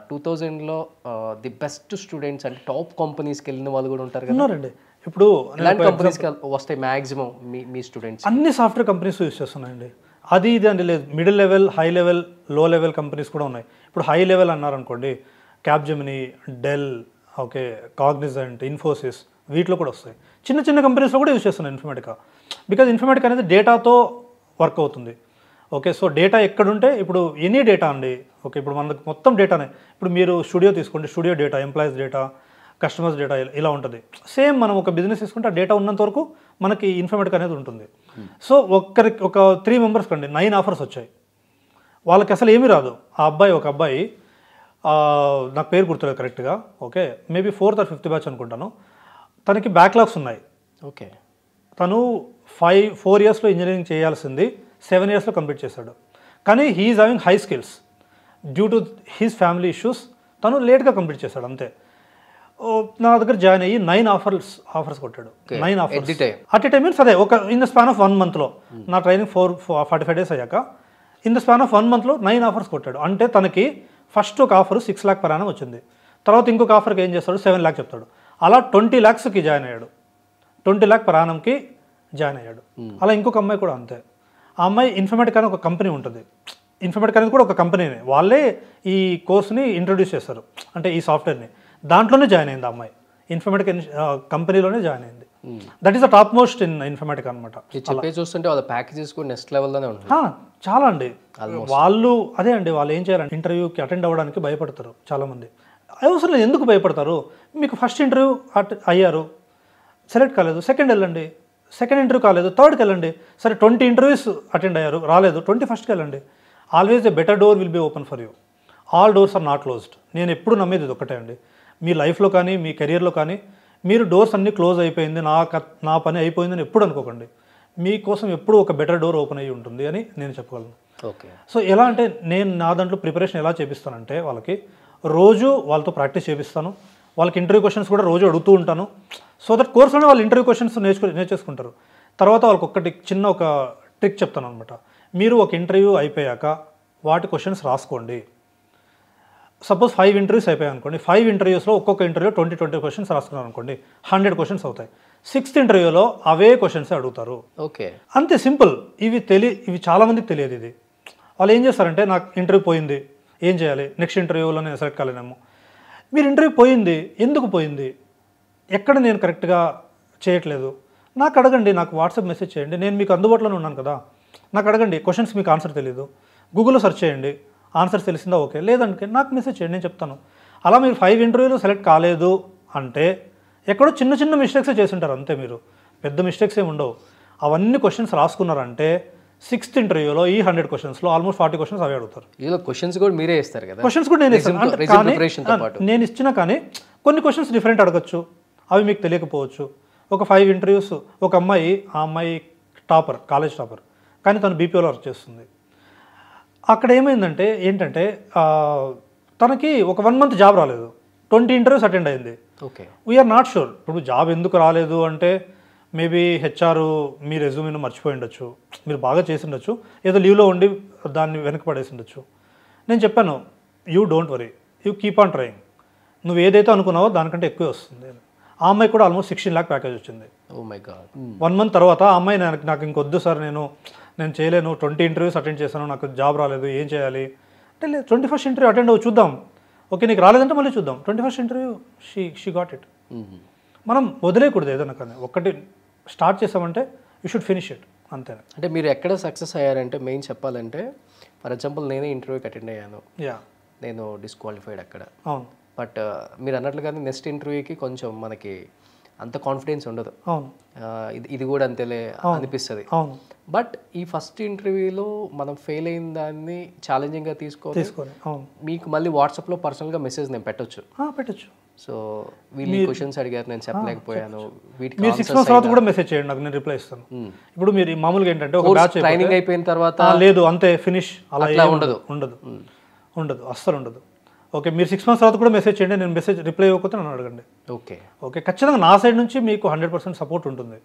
2000లో ది బెస్ట్ స్టూడెంట్స్ అంటే టాప్ కంపెనీస్కి వెళ్ళిన వాళ్ళు కూడా ఉంటారు కదా. ఉన్నారండి. ఇప్పుడు ఇలాంటి కంపెనీస్కి వస్తాయి మ్యాక్సిమం మీ స్టూడెంట్స్? అన్ని సాఫ్ట్వేర్ కంపెనీస్ యూజ్ చేస్తున్నాయండి. అది ఇది అంటే లేదు, middle level, high level, low level companies కూడా ఉన్నాయి. ఇప్పుడు హై లెవెల్ అన్నారనుకోండి, Capgemini, Dell, okay, Cognizant, Infosys, వీటిలో కూడా వస్తాయి. చిన్న చిన్న కంపెనీస్లో కూడా యూజ్ చేస్తున్నాయి ఇన్ఫర్మేటికా. బికాజ్ ఇన్ఫర్మేటికా అనేది డేటాతో వర్క్ అవుతుంది. ఓకే, సో డేటా ఎక్కడుంటే ఇప్పుడు ఎనీ డేటా అండి. ఓకే, ఇప్పుడు మనకు మొత్తం డేటానే. ఇప్పుడు మీరు స్టూడియో తీసుకోండి, studio data, employees data, customers data ఇలా ఉంటుంది. సేమ్ మనం ఒక బిజినెస్ తీసుకుంటే ఆ డేటా ఉన్నంత వరకు మనకి ఇన్ఫర్మేటికా అనేది ఉంటుంది. సో ఒక 3 members కండి 9 offers వచ్చాయి. వాళ్ళకి అసలు ఏమీ రాదు. ఒక అబ్బాయి నాకు పేరు గుర్తులేదు కరెక్ట్గా, okay, maybe 4th or 5th batch అనుకుంటాను. తనకి బ్యాక్లాగ్స్ ఉన్నాయి. ఓకే, తను 4 yearsలో ఇంజనీరింగ్ చేయాల్సింది 7 yearsలో కంప్లీట్ చేశాడు. కానీ he is having high skills. Due to his family issues తను లేట్గా కంప్లీట్ చేశాడు అంతే. నా దగ్గర జాయిన్ అయ్యి 9 offers కొట్టాడు. 9 offers at a time means అదే ఒక ఇన్ ద స్పాన్ ఆఫ్ 1 monthలో. నా ట్రైనింగ్ 45 days అయ్యాక in the span of 1 monthలో 9 offers కొట్టాడు. అంటే తనకి ఫస్ట్ ఒక ఆఫర్ 6 lakh per annum వచ్చింది. తర్వాత ఇంకొక ఆఫర్కి ఏం చేస్తాడు, 7 lakh చెప్తాడు. అలా 20 lakhsకి జాయిన్ అయ్యాడు. 20 lakh per annumకి జాయిన్ అయ్యాడు. అలా ఇంకొక అమ్మాయి కూడా అంతే. ఆ అమ్మాయి ఇన్ఫర్మేటికా అని ఒక కంపెనీ ఉంటుంది. ఇన్ఫర్మేటికా అనేది కూడా ఒక కంపెనీనే, వాళ్ళే ఈ కోర్స్ని ఇంట్రొడ్యూస్ చేస్తారు, అంటే ఈ సాఫ్ట్వేర్ని. దాంట్లోనే జాయిన్ అయింది ఆ అమ్మాయి, ఇన్ఫర్మేటికా కంపెనీలోనే జాయిన్ అయింది. That is the top most in Informatica అనమాట. చెప్పే చూస్తుంటే వాళ్ళ ప్యాకేజెస్ కూడా నెక్స్ట్ లెవెల్లోనే ఉంటుంది. చాలా అండి. వాళ్ళు అదే అండి, వాళ్ళు ఏం చేయాలంటే ఇంటర్వ్యూకి అటెండ్ అవ్వడానికి భయపడతారు చాలామంది. అవసరం లేదు, ఎందుకు భయపడతారు? మీకు ఫస్ట్ ఇంటర్వ్యూ అయ్యారు, సెలెక్ట్ కాలేదు, సెకండ్ వెళ్ళండి. సెకండ్ ఇంటర్వ్యూ కాలేదు, థర్డ్కి వెళ్ళండి. సరే 20 interviews అటెండ్ అయ్యారు, రాలేదు, 21st వెళ్ళండి. Always a better door will be open for you. All doors are not closed. నేను ఎప్పుడు నమ్మేది ఇది ఒకటే అండి, మీ లైఫ్లో కానీ మీ కెరియర్లో కానీ మీరు డోర్స్ అన్నీ క్లోజ్ అయిపోయింది, నా పని అయిపోయిందని ఎప్పుడు అనుకోకండి. మీకోసం ఎప్పుడు ఒక బెటర్ డోర్ ఓపెన్ అయ్యి ఉంటుంది అని నేను చెప్పగలను. ఓకే, సో ఎలా అంటే నేను నా దాంట్లో ప్రిపరేషన్ ఎలా చేపిస్తానంటే వాళ్ళకి రోజు వాళ్ళతో ప్రాక్టీస్ చేపిస్తాను. వాళ్ళకి ఇంటర్వ్యూ క్వశ్చన్స్ కూడా రోజు అడుగుతూ ఉంటాను. సో దట్ కోర్స్లోనే వాళ్ళు ఇంటర్వ్యూ క్వశ్చన్స్ నేర్చేసుకుంటారు. తర్వాత వాళ్ళకి ఒకటి చిన్న ఒక ట్రిక్ చెప్తాను అనమాట. మీరు ఒక ఇంటర్వ్యూ అయిపోయాక వాటి క్వశ్చన్స్ రాసుకోండి. సపోజ్ 5 interviews అయిపోయాయి అనుకోండి, 5 interviewsలో ఒక్కొక్క ఇంటర్వ్యూ 20 questions రాసుకున్నారు అనుకోండి, 100 questions అవుతాయి. 6th interviewలో అవే క్వశ్చన్స్ అడుగుతారు. ఓకే, అంతే సింపుల్. ఇవి చాలామందికి తెలియదు. ఇది వాళ్ళు ఏం చేస్తారంటే, నాకు ఇంటర్వ్యూ పోయింది, ఏం చేయాలి, నెక్స్ట్ ఇంటర్వ్యూలో నేను సెలెక్ట్ కాలేనేమో. మీరు ఇంటర్వ్యూ పోయింది, ఎందుకు పోయింది, ఎక్కడ నేను కరెక్ట్గా చేయట్లేదు, నాకు అడగండి, నాకు వాట్సాప్ మెసేజ్ చేయండి, నేను మీకు అందుబాటులోనే ఉన్నాను కదా, నాకు అడగండి. క్వశ్చన్స్ మీకు ఆన్సర్ తెలియదు, గూగుల్లో సెర్చ్ చేయండి, ఆన్సర్స్ తెలిసిందా ఓకే, లేదంటే నాకు మెసేజ్ చేయండి, నేను చెప్తాను. అలా మీరు 5 ఇంటర్వ్యూలు సెలెక్ట్ కాలేదు అంటే ఎక్కడో చిన్న చిన్న మిస్టేక్సే చేసి ఉంటారు అంతే, మీరు పెద్ద మిస్టేక్స్ ఏమి ఉండవు. అవన్నీ క్వశ్చన్స్ రాసుకున్నారంటే 6th ఇంటర్వ్యూలో ఈ 100 క్వశ్చన్స్లో ఆల్మోస్ట్ 40 క్వశ్చన్స్ అవే అడుగుతారు. ఇలా క్వశ్చన్స్ కూడా మీరే ఇస్తారు కదా? క్వశ్చన్స్ కూడా నేను ఇస్తాను, అంటే కానీ నేను ఇచ్చినా కానీ కొన్ని క్వశ్చన్స్ డిఫరెంట్ అడగచ్చు, అవి మీకు తెలియకపోవచ్చు. ఒక 5 ఇంటర్వ్యూస్, ఒక అమ్మాయి, ఆ అమ్మాయి టాపర్, కాలేజ్ టాపర్, కానీ తను బీపీఓలో వర్క్ చేస్తుంది. అక్కడ ఏమైందంటే ఏంటంటే తనకి ఒక 1 మంత్ జాబ్ రాలేదు, 20 ఇంటర్వ్యూస్ అటెండ్ అయింది. ఓకే, వీఆర్ నాట్ షూర్ ఇప్పుడు జాబ్ ఎందుకు రాలేదు అంటే మేబీ హెచ్ఆర్ మీ రెజ్యూమేను మర్చిపోయి ఉండొచ్చు, మీరు బాగా చేసి ఉండొచ్చు, ఏదో లీవ్లో ఉండి దాన్ని వెనక పడేసి ఉండొచ్చు. నేను చెప్పాను, you don't worry, you keep on trying, నువ్వు ఏదైతే అనుకున్నావో దానికంటే ఎక్కువే వస్తుంది. ఆ అమ్మాయి కూడా ఆల్మోస్ట్ 16 lakh ప్యాకేజ్ వచ్చింది. Oh my God. 1 మంత్ తర్వాత ఆ అమ్మాయి నాకు ఇంకొద్దు సార్, నేను చేయలేను, 20 ఇంటర్వ్యూస్ అటెండ్ చేశాను, నాకు జాబ్ రాలేదు, ఏం చేయాలి అంటే, లేదు 21st ఇంటర్వ్యూ అటెండ్ అవ్వు, చూద్దాం, ఓకే నీకు రాలేదంటే మళ్ళీ చూద్దాం. 21st interview she got it. మనం వదిలేయకూడదు ఏదైనా, కానీ ఒక్కటి స్టార్ట్ చేసామంటే యూ షుడ్ ఫినిష్ ఇట్, అంతే. అంటే మీరు ఎక్కడ సక్సెస్ అయ్యారంటే మెయిన్ చెప్పాలంటే, ఫర్ ఎగ్జాంపుల్ నేనే ఇంటర్వ్యూకి అటెండ్ అయ్యాను, నేను డిస్క్వాలిఫైడ్ అక్కడ. అవును. బట్ మీరు అన్నట్లుగానే నెక్స్ట్ ఇంటర్వ్యూకి కొంచెం మనకి అంత కాన్ఫిడెన్స్ ఉండదు. అవును. ఇది కూడా అంతేలే అనిపిస్తుంది. అవును. బట్ ఈ ఫస్ట్ ఇంటర్వ్యూలో మనం ఫెయిల్ అయిన దాన్ని ఛాలెంజింగ్గా తీసుకొని అవును, మీకు మళ్ళీ వాట్సాప్లో పర్సనల్గా మెసేజ్ నేను పెట్టొచ్చు. సో వీళ్ళు క్వశ్చన్స్ అడిగారు, నేను చెప్పలేకపోయాను, వీటికి మీరు 6 months తర్వాత కూడా మెసేజ్ చేయండి నాకు, నేను రిప్లై ఇస్తాను. ఇప్పుడు మీరు మామూలుగా ఏంటంటే ఒక బ్యాచ్ ట్రైనింగ్ అయిపోయిన తర్వాత లేదు అంతే ఫినిష్, అలా ఉండదు, ఉండదు, అస్సలు ఉండదు. ఓకే, మీరు 6 months తర్వాత కూడా మెసేజ్ చేయండి, నేను మెసేజ్ రిప్లై ఇవ్వకపోతే నన్ను అడగండి. ఓకే, ఓకే, ఖచ్చితంగా నా సైడ్ నుంచి మీకు 100% సపోర్ట్ ఉంటుంది.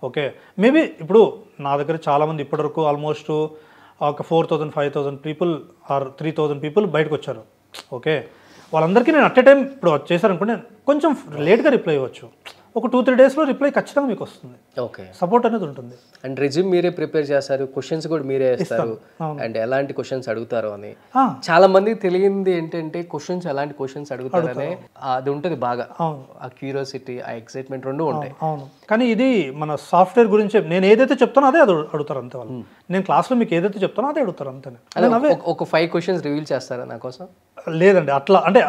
ఓకే, మేబీ ఇప్పుడు నా దగ్గర చాలామంది ఇప్పటివరకు ఆల్మోస్ట్ ఒక 4,000 5,000 పీపుల్ ఆర్ 3,000 పీపుల్ బయటకు వచ్చారు. ఓకే, వాళ్ళందరికీ నేను అట్ ఏ టైం ఇప్పుడు చేశారనుకుంటే కొంచెం లేట్గా రిప్లై ఇవ్వచ్చు, ఒక 2-3 daysలో రిప్లై ఖచ్చితంగా మీకు వస్తుంది. ఓకే, సపోర్ట్ అనేది ఉంటుంది. అండ్ రెజ్యూమ్ మీరే ప్రిపేర్ చేస్తారు, క్వశ్చన్స్ కూడా మీరే వేస్తారు, అండ్ ఎలాంటి క్వశ్చన్స్ అడుగుతారు అని. చాలా మంది తెలియంది ఏంటంటే క్వశ్చన్స్ ఎలాంటి క్వశ్చన్స్ అడుగుతారనే అది ఉంటుంది బాగా, ఆ క్యూరియాసిటీ, ఆ ఎక్సైట్మెంట్ రెండు ఉంటాయి. అవును, కానీ ఇది మన సాఫ్ట్వేర్ గురించి నేను ఏదైతే చెప్తానో అదే అడుగుతారు అంతే వాళ్ళు. నేను క్లాస్లో మీకు ఏదైతే చెప్తానో అదే అడుగుతారు అంతే. ఒక 5 questions రివీల్ చేస్తారా నా కోసం? లేదండి,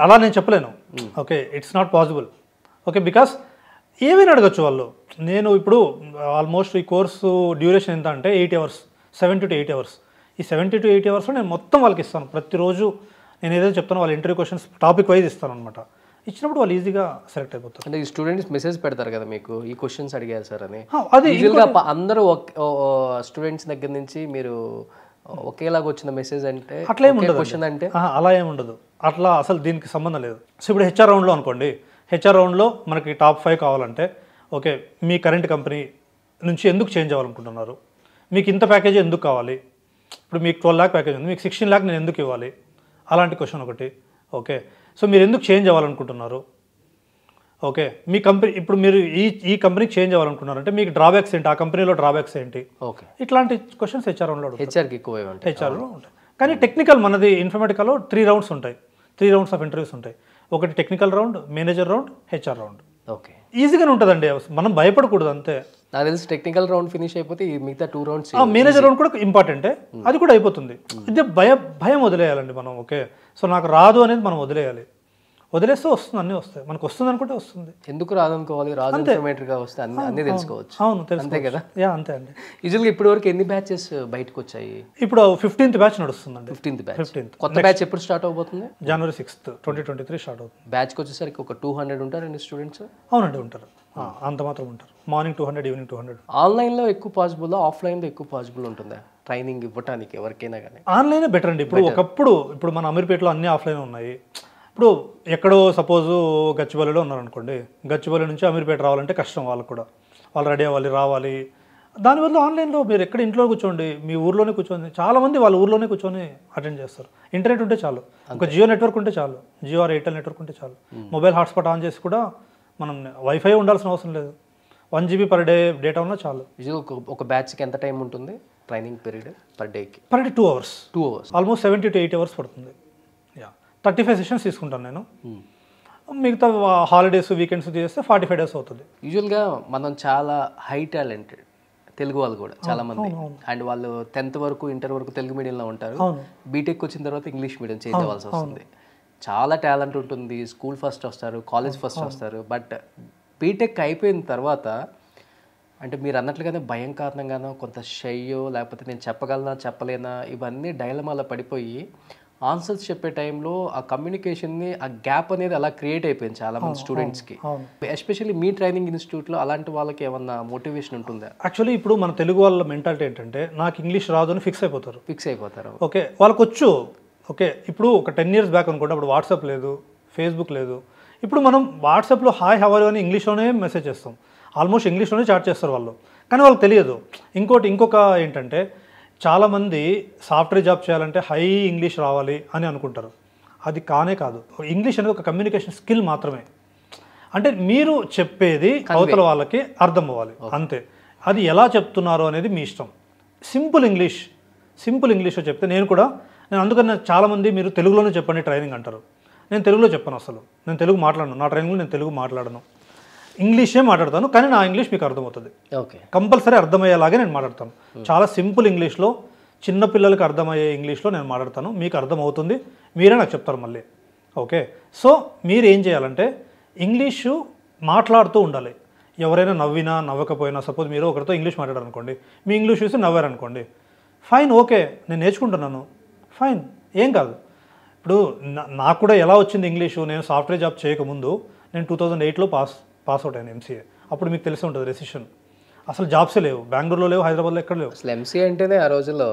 అలా నేను చెప్పలేను. Okay, it's not possible. Okay, because ఏమైనా అడగచ్చు వాళ్ళు. నేను ఇప్పుడు ఆల్మోస్ట్ ఈ కోర్సు డ్యూరేషన్ ఎంత అంటే 8 hours, 70 to 8 hours. ఈ 70 to 8 hours నేను మొత్తం వాళ్ళకి ఇస్తాను. ప్రతిరోజు నేను ఏదైతే చెప్తానో వాళ్ళ ఇంటర్వ్యూ క్వశ్చన్స్ టాపిక్ వైజ్ ఇస్తాను అనమాట. ఇచ్చినప్పుడు వాళ్ళు ఈజీగా సెలెక్ట్ అయిపోతారు. అంటే ఈ స్టూడెంట్స్ మెసేజ్ పెడతారు కదా మీకు, ఈ క్వశ్చన్స్ అడిగారు సార్ అని. అది అందరూ స్టూడెంట్స్ దగ్గర నుంచి మీరు ఒకేలాగా వచ్చిన మెసేజ్ అంటే అట్లా ఏముండదు క్వశ్చన్ అంటే అలా ఏముండదు, అట్లా అసలు దీనికి సంబంధం లేదు. సో ఇప్పుడు హెచ్ఆర్ రౌండ్లో అనుకోండి, హెచ్ఆర్ రౌండ్లో మనకి టాప్ 5 కావాలంటే ఓకే మీ కరెంట్ కంపెనీ నుంచి ఎందుకు చేంజ్ అవ్వాలనుకుంటున్నారు, మీకు ఇంత ప్యాకేజ్ ఎందుకు కావాలి, ఇప్పుడు మీకు 12 lakh ప్యాకేజ్ ఉంది, మీకు 16 lakh నేను ఎందుకు ఇవ్వాలి, అలాంటి క్వశ్చన్ ఒకటి. ఓకే, సో మీరు ఎందుకు చేంజ్ అవ్వాలనుకుంటున్నారు, ఓకే మీ కంపెనీ ఇప్పుడు మీరు ఈ కంపెనీకి చేంజ్ అవ్వాలనుకుంటున్నారంటే మీకు డ్రాబ్యాక్స్ ఏంటి, ఆ కంపెనీలో డ్రాబ్యాక్స్ ఏంటి, ఓకే ఇట్లాంటి క్వశ్చన్స్ హెచ్ఆర్ రౌండ్లో హెచ్ఆర్కి ఎక్కువ హెచ్ఆర్లో ఉంటాయి. కానీ టెక్నికల్ మనది ఇన్ఫర్మేటికాలో 3 rounds ఉంటాయి, 3 rounds ఆఫ్ ఇంటర్వ్యూస్ ఉంటాయి. ఒకటి technical round, manager round, HR round. Okay, ఈజీగానే ఉంటుందండి, మనం భయపడకూడదు అంతే. నాకు తెలిసి టెక్నికల్ రౌండ్ ఫినిష్ అయిపోతే మిగతా 2 rounds మేనేజర్ రౌండ్ కూడా ఇంపార్టెంటే, అది కూడా అయిపోతుంది. ఇది భయం వదిలేయాలండి మనం. ఓకే, సో నాకు రాదు అనేది మనం వదిలేయాలి, వదిలేస్తే వస్తుంది, అన్నీ వస్తాయి, మనకు వస్తుంది అనుకుంటే వస్తుంది. ఎందుకు రాదనుకోవాలి, రాదు ఇన్ఫర్మేటర్గా వస్తే అన్నీ తెలుసుకోవచ్చు. అవును, అంతే కదా. అంతే అండి. యూజువల్గా ఇప్పటి వరకు ఎన్ని బ్యాచెస్ బయటకు వచ్చాయి? ఇప్పుడు 15th బ్యాచ్ నడుస్తుందండి. 15th batch. కొత్త బ్యాచ్ ఎప్పుడు స్టార్ట్ అవబోతుంది? January 6th, 2023 స్టార్ట్ అవుతుంది. బ్యాచ్కి వచ్చేసరికి ఒక 200 ఉంటారండి స్టూడెంట్స్? అవునండి, ఉంటారు, అంత మాత్రం ఉంటారు. Morning 200, evening 200. ఆన్లైన్లో ఎక్కువ పాసిబుల్, ఆఫ్లైన్లో ఎక్కువ పాసిబుల్ ఉంటుందా ట్రైనింగ్ ఇవ్వడానికి ఎవరికైనా కానీ? ఆన్లైనే బెటర్ అండి. ఇప్పుడు మన అమీర్పేటలో అన్ని ఆఫ్లైన్ ఉన్నాయి. ఇప్పుడు ఎక్కడో సపోజు గచ్చిబౌలిలో ఉన్నారనుకోండి, గచ్చిబౌలి నుంచి అమీర్పేట రావాలంటే కష్టం, వాళ్ళకు కూడా వాళ్ళు రెడీ అవ్వాలి, రావాలి. దానివల్ల ఆన్లైన్లో మీరు ఎక్కడ ఇంట్లో కూర్చోండి, మీ ఊర్లోనే కూర్చొని, చాలామంది వాళ్ళ ఊర్లోనే కూర్చొని అటెండ్ చేస్తారు. ఇంటర్నెట్ ఉంటే చాలు, ఒక జియో నెట్వర్క్ ఉంటే చాలు, జియో ఆర్ ఎయిర్టెల్ నెట్వర్క్ ఉంటే చాలు. మొబైల్ హాట్స్పాట్ ఆన్ చేసి కూడా మనం వైఫై ఉండాల్సిన అవసరం లేదు, 1 GB per day డేటా ఉన్నా చాలు. ఒక బ్యాచ్కి ఎంత టైం ఉంటుంది ట్రైనింగ్ పీరియడ్ పర్ డేకి? Per day 2 hours, almost 70 to 8 hours పడుతుంది. 35 sessions తీసుకుంటాను నేను. మిగతా హాలిడేస్, వీకెండ్స్ చేస్తే 45 days అవుతుంది. యూజువల్గా మనం చాలా హై టాలెంటెడ్ తెలుగు వాళ్ళు కూడా చాలా మంది, అండ్ వాళ్ళు 10th వరకు ఇంటర్ వరకు తెలుగు మీడియంలో ఉంటారు, బీటెక్ వచ్చిన తర్వాత ఇంగ్లీష్ మీడియం చేంజ్ అవ్వాల్సి వస్తుంది. చాలా టాలెంట్ ఉంటుంది, స్కూల్ ఫస్ట్ వస్తారు, కాలేజ్ ఫస్ట్ వస్తారు, బట్ బీటెక్ అయిపోయిన తర్వాత అంటే మీరు అన్నట్లుగానే భయం కారణంగానో కొంత షయ్యో లేకపోతే నేను చెప్పగలనా చెప్పలేనా ఇవన్నీ డైలమాలో పడిపోయి ఆన్సర్స్ చెప్పే టైంలో ఆ కమ్యూనికేషన్ని ఆ గ్యాప్ అనేది అలా క్రియేట్ అయిపోయింది చాలా మంది స్టూడెంట్స్కి. ఎస్పెషల్లీ మీ ట్రైనింగ్ ఇన్స్టిట్యూట్లో అలాంటి వాళ్ళకి ఏమన్నా మోటివేషన్ ఉంటుందా? యాక్చువల్లీ ఇప్పుడు మన తెలుగు వాళ్ళ మెంటాలిటీ ఏంటంటే నాకు ఇంగ్లీష్ రాదు అని ఫిక్స్ అయిపోతారు. ఓకే, వాళ్ళకి వచ్చు. ఓకే, ఇప్పుడు ఒక 10 years బ్యాక్ అనుకుంటే అప్పుడు వాట్సాప్ లేదు, ఫేస్బుక్ లేదు. ఇప్పుడు మనం వాట్సాప్లో హాయ్ హౌ ఆర్ యు అని ఇంగ్లీష్లోనే మెసేజ్ చేస్తాం, ఆల్మోస్ట్ ఇంగ్లీష్లోనే చాట్ చేస్తారు వాళ్ళు, కానీ వాళ్ళకి తెలియదు. ఇంకొక ఏంటంటే చాలామంది సాఫ్ట్వేర్ జాబ్ చేయాలంటే హై ఇంగ్లీష్ రావాలి అని అనుకుంటారు. అది కానే కాదు. ఇంగ్లీష్ అనేది ఒక కమ్యూనికేషన్ స్కిల్ మాత్రమే. అంటే మీరు చెప్పేది అవతల వాళ్ళకి అర్థం అవ్వాలి అంతే. అది ఎలా చెప్తున్నారో అనేది మీ ఇష్టం. సింపుల్ ఇంగ్లీష్లో చెప్తే నేను అందుకని చాలామంది మీరు తెలుగులోనే చెప్పండి ట్రైనింగ్ అంటారు. నేను తెలుగులో చెప్పను, అసలు నేను తెలుగు మాట్లాడను. నా ట్రైనింగ్లో నేను తెలుగు మాట్లాడను, ఇంగ్లీషే మాట్లాడతాను, కానీ నా ఇంగ్లీష్ మీకు అర్థమవుతుంది. ఓకే, కంపల్సరీ అర్థమయ్యేలాగే నేను మాట్లాడతాను. చాలా సింపుల్ ఇంగ్లీష్లో, చిన్నపిల్లలకి అర్థమయ్యే ఇంగ్లీష్లో నేను మాట్లాడతాను. మీకు అర్థమవుతుంది, మీరే నాకు చెప్తారు మళ్ళీ. ఓకే, సో మీరు ఏం చేయాలంటే ఇంగ్లీషు మాట్లాడుతూ ఉండాలి. ఎవరైనా నవ్వినా నవ్వకపోయినా, సపోజ్ మీరు ఒకరితో ఇంగ్లీష్ మాట్లాడారనుకోండి, మీ ఇంగ్లీష్ చూసి నవ్వారనుకోండి, ఫైన్, ఓకే, నేను నేర్చుకుంటున్నాను, ఫైన్, ఏం కాదు. ఇప్పుడు నాకు కూడా ఎలా వచ్చింది ఇంగ్లీషు, నేను సాఫ్ట్వేర్ జాబ్ చేయకముందు నేను 2008లో పాస్ అవుట్ అయ్యాను ఎంసీఏ. అప్పుడు మీకు తెలిసి ఉంటుంది రెసిషన్, అసలు జాబ్సే లేవు, బెంగళూరులో లేవు, హైదరాబాద్లో ఎక్కడ లేవు. అసలు ఎంసీఏ అంటేనే ఆ రోజుల్లో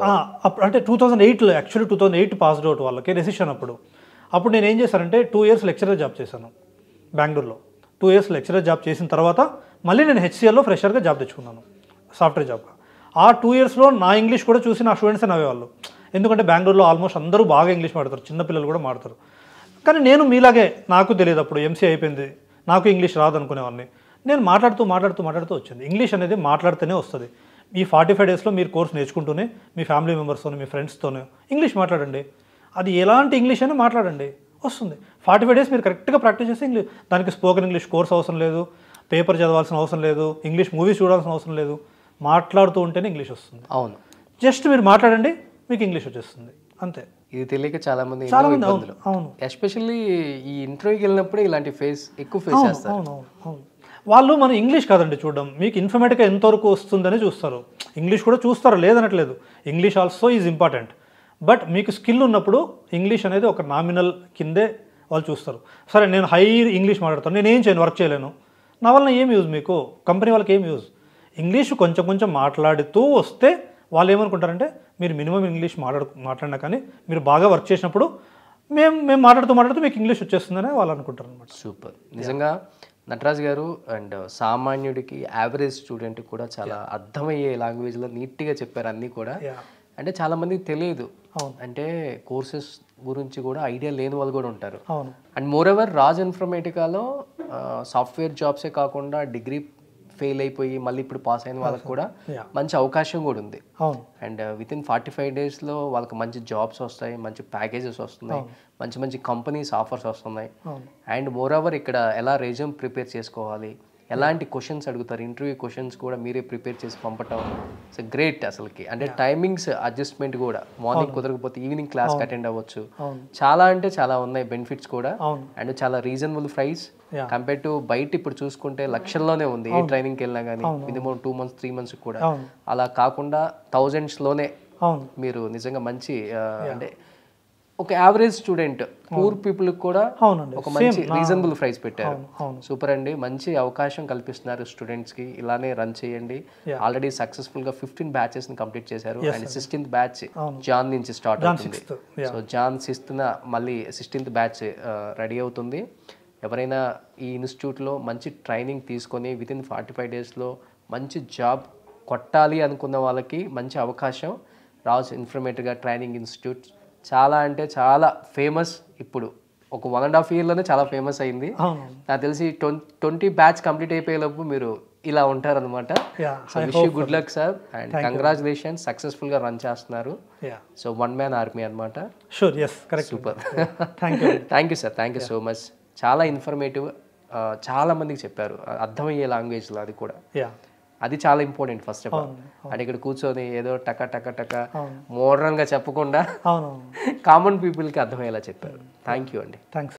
అప్పుడు అంటే 2008లో, యాక్చువల్లీ 2008 పాస్డ్ అవుట్ వాళ్ళకి రెసిషన్. అప్పుడు నేను ఏం చేశానంటే 2 years లెక్చరర్ జాబ్ చేశాను బెంగళూరులో. 2 years లెక్చరర్ జాబ్ చేసిన తర్వాత మళ్ళీ నేను హెచ్సిఎల్లో ఫ్రెషర్గా జాబ్ తెచ్చుకున్నాను, సాఫ్ట్వేర్ జాబ్గా. ఆ 2 yearsలో నా ఇంగ్లీష్ కూడా చూసి నా స్టూడెంట్సే నవ్వేవాళ్ళు. ఎందుకంటే బెంగళూరులో ఆల్మోస్ట్ అందరూ బాగా ఇంగ్లీష్ మాట్లాడతారు, చిన్నపిల్లలు కూడా మాట్లాడతారు. కానీ నేను మీలాగే, నాకు తెలియదు అప్పుడు ఎంసీఏ అయిపోయింది, నాకు ఇంగ్లీష్ రాదు అనుకునేవాడిని. నేను మాట్లాడుతూ వచ్చింది. ఇంగ్లీష్ అనేది మాట్లాడితేనే వస్తుంది. ఈ 45 daysలో మీరు కోర్స్ నేర్చుకుంటూనే మీ ఫ్యామిలీ మెంబర్స్తోనే, మీ ఫ్రెండ్స్తోనే ఇంగ్లీష్ మాట్లాడండి. అది ఎలాంటి ఇంగ్లీష్ అయినా మాట్లాడండి, వస్తుంది. 45 days మీరు కరెక్ట్గా ప్రాక్టీస్ చేస్తే ఇంగ్లీష్, దానికి స్పోకెన్ ఇంగ్లీష్ కోర్స్ అవసరం లేదు, పేపర్ చదవాల్సిన అవసరం లేదు, ఇంగ్లీష్ మూవీస్ చూడాల్సిన అవసరం లేదు. మాట్లాడుతూ ఉంటేనే ఇంగ్లీష్ వస్తుంది. అవును, జస్ట్ మీరు మాట్లాడండి, మీకు ఇంగ్లీష్ వచ్చేస్తుంది, అంతే. ఇది తెలియక చాలా మంది అవును, ఎస్పెషల్లీ ఈ ఇంటర్వ్యూకి వెళ్ళినప్పుడు ఇలాంటి ఎక్కువ ఫేస్ చేస్తారు. అవును, వాళ్ళు మన ఇంగ్లీష్ కాదండి చూడడం, మీకు ఇన్ఫర్మేటివ్గా ఎంతవరకు వస్తుందని చూస్తారు. ఇంగ్లీష్ కూడా చూస్తారు, లేదనట్లేదు, English also is important. But మీకు స్కిల్ ఉన్నప్పుడు ఇంగ్లీష్ అనేది ఒక నామినల్ కిందే వాళ్ళు చూస్తారు. సరే, నేను హై ఇంగ్లీష్ మాట్లాడతాను, నేను ఏం చేయను, వర్క్ చేయలేను, నా వలన ఏం యూజ్, మీకు కంపెనీ వాళ్ళకి ఏం యూజ్? ఇంగ్లీష్ కొంచెం మాట్లాడుతూ వస్తే వాళ్ళు ఏమనుకుంటారంటే మీరు మినిమం ఇంగ్లీష్ మాట్లాడినా కానీ మీరు బాగా వర్క్ చేసినప్పుడు మేము మాట్లాడుతూ మీకు ఇంగ్లీష్ వచ్చేస్తుందని వాళ్ళు అనుకుంటారు అనమాట. సూపర్, నిజంగా నటరాజ్ గారు. అండ్ సామాన్యుడికి, యావరేజ్ స్టూడెంట్కి కూడా చాలా అర్థమయ్యే లాంగ్వేజ్లో నీట్గా చెప్పారు అన్నీ కూడా. అంటే చాలామందికి తెలియదు, అంటే కోర్సెస్ గురించి కూడా ఐడియా లేని వాళ్ళు కూడా ఉంటారు. అండ్ మోర్ ఎవర్ రాజ్ ఇన్ఫర్మేటికాలో సాఫ్ట్వేర్ జాబ్సే కాకుండా డిగ్రీ ఫెయిల్ అయిపోయి మళ్ళీ ఇప్పుడు పాస్ అయిన వాళ్ళకి కూడా మంచి అవకాశం కూడా ఉంది. అండ్ వితిన్ 45 daysలో వాళ్ళకి మంచి జాబ్స్ వస్తాయి, మంచి ప్యాకేజెస్ వస్తున్నాయి, మంచి కంపెనీస్ ఆఫర్స్ వస్తున్నాయి. అండ్ మోర్ ఓవర్ ఇక్కడ ఎలా రెజ్యూమ్ ప్రిపేర్ చేసుకోవాలి, ఎలాంటి క్వశ్చన్స్ అడుగుతారు, ఇంటర్వ్యూ క్వశ్చన్స్ కూడా మీరే ప్రిపేర్ చేసి పంపటం, ఇట్స్ గ్రేట్ అసలుకి. అంటే టైమింగ్స్ అడ్జస్ట్మెంట్ కూడా, మార్నింగ్ కుదరకపోతే ఈవినింగ్ క్లాస్కి అటెండ్ అవ్వచ్చు. చాలా అంటే చాలా ఉన్నాయి బెనిఫిట్స్ కూడా. అండ్ చాలా రీజనబుల్ ప్రైస్ కంపేర్ టు బయట ఇప్పుడు చూసుకుంటే లక్షల్లోనే ఉంది. ఏ ట్రైనింగ్కి వెళ్ళినా కానీ మినిమం 2 months 3 months కూడా, అలా కాకుండా థౌజండ్స్లోనే మీరు నిజంగా మంచి అంటే ఒక యావరేజ్ స్టూడెంట్, పూర్ పీపుల్ కూడా ఒక మంచి రీజనబుల్ ప్రైస్ పెట్టారు. సూపర్ అండి, మంచి అవకాశం కల్పిస్తున్నారు స్టూడెంట్స్కి. ఇలానే రన్ చేయండి. ఆల్రెడీ సక్సెస్ఫుల్గా 15 batches కంప్లీట్ చేశారు. అండ్ 16th batch జాన్ నుంచి స్టార్ట్ అవుతుంది. సో జాన్ 6th మళ్ళీ 16th batch రెడీ అవుతుంది. ఎవరైనా ఈ ఇన్స్టిట్యూట్లో మంచి ట్రైనింగ్ తీసుకొని వితిన్ 45 daysలో మంచి జాబ్ కొట్టాలి అనుకున్న వాళ్ళకి మంచి అవకాశం. రాజ్ ఇన్ఫర్మేటివ్గా ట్రైనింగ్ ఇన్స్టిట్యూట్ చాలా అంటే చాలా ఫేమస్. ఇప్పుడు ఒక 1.5 yearలోనే చాలా ఫేమస్ అయింది. నాకు తెలిసి 20 batch కంప్లీట్ అయిపోయేలోపు మీరు ఇలా ఉంటారనమాట. So wish you good luck sir, and congratulations, సక్సెస్ఫుల్గా రన్ చేస్తున్నారు. సో వన్ మ్యాన్ ఆర్మీ అనమాట. Super, thank you sir, thank you so much. చాలా ఇన్ఫర్మేటివ్, చాలా మందికి చెప్పారు అర్థమయ్యే లాంగ్వేజ్లో, అది కూడా అది చాలా ఇంపార్టెంట్ ఫస్ట్ ఆఫ్ ఆల్. అంటే ఇక్కడ కూర్చొని ఏదో టక టక టక మోడర్న్గా చెప్పకుండా అవునవును. కామన్ పీపుల్కి అర్థమయ్యేలా చెప్పారు. థ్యాంక్ యూ అండి. థ్యాంక్స్.